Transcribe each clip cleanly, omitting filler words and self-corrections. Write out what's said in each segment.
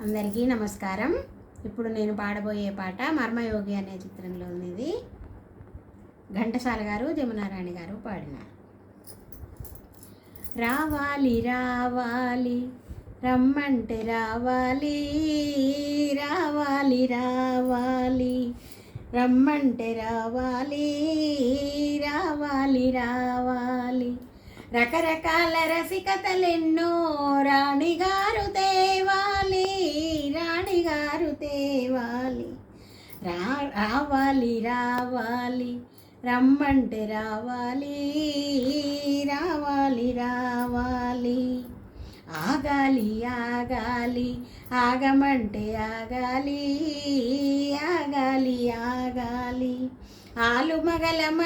అందరికీ నమస్కారం. ఇప్పుడు నేను పాడబోయే పాట మర్మయోగి అనే చిత్రంలో ఉంది. ఘంటసాల గారు, జమునారాణి గారు పాడినారు. రావాలి రావాలి రమ్మంటే రావాలి, రావాలి రావాలి రమ్మంటే రావాలి, రావాలి రావాలి. రకరకాల రసికతలెన్నో రాణిగారు తేవాలి, రాణిగారు తేవాలి. రావాలి రావాలి రమ్మంటే రావాలి, రావాలి రావాలి. ఆగాలి ఆగాలి ఆగమంటే ఆగాలి, ఆగాలి ఆగాలి. ఆలుమగలమయ్యేదాకా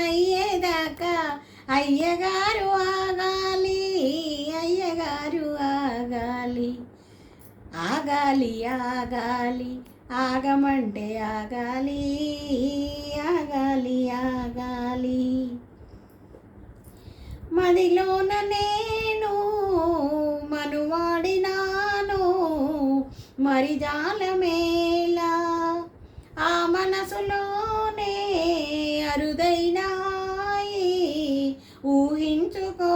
అయ్యగారు ఆగాలి, అయ్యగారు ఆగాలి. ఆగాలి ఆగాలి ఆగమంటే ఆగాలి, ఆగాలి ఆగాలి. మదిలోన నేను మనువాడినాను మరి జాలమేలా, ఆ మనసులోనే అరుదైనాయి ఊహించుకో.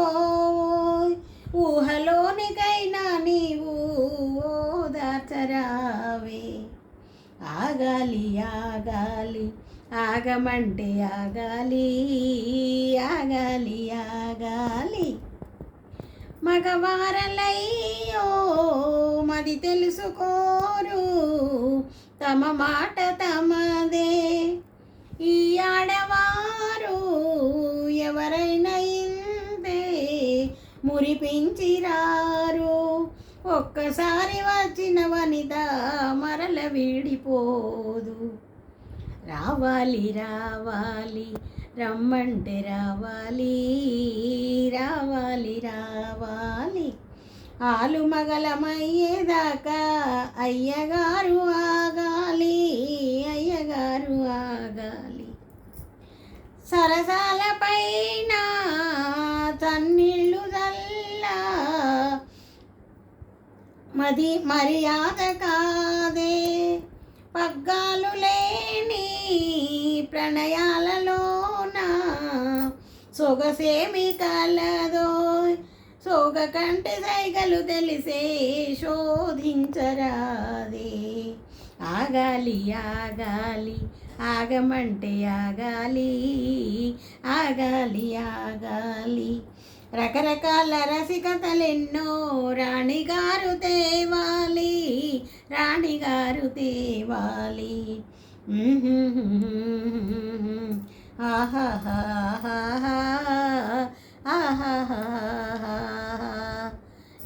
ఊహలోనికైనా నీవు ఓదార్చరావే. ఆగాలి ఆగాలి ఆగమంటే ఆగాలి, ఆగాలి ఆగాలి. మగవారలయ్యో మది తెలుసుకోరు, తమ మాట తమదే. ఈ ఆడవారు ఎవరైనా ఇంతే మురిపించిరారు. ఒక్కసారి వచ్చిన వనిత మరల వీడిపోదు. రావాలి రావాలి రమ్మంటే రావాలి, రావాలి రావాలి. ఆలుమగలమయ్యేదాకా అయ్యగారు ఆగాలి, అయ్యగారు ఆగాలి. సరసాల పైన తన్నీళ్ళు చల్లా మది మర్యాద కాదే. పగ్గాలు లేని ప్రణయాలలోన సొగసేమి కలదో. సోగ కంటే సైగలు తెలిసే శోధించరాదే. ఆగాలి ఆగాలి ఆగమంటే ఆగాలి, ఆగాలి ఆగాలి. రకరకాల రసికతలెన్నో రాణిగారు తేవాలి, రాణిగారు తేవాలి. ఆహాహా ఆహాహా.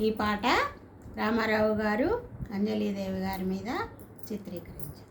ఈ పాట రామారావు గారు, అంజలీదేవి గారి మీద చిత్రీకరించారు.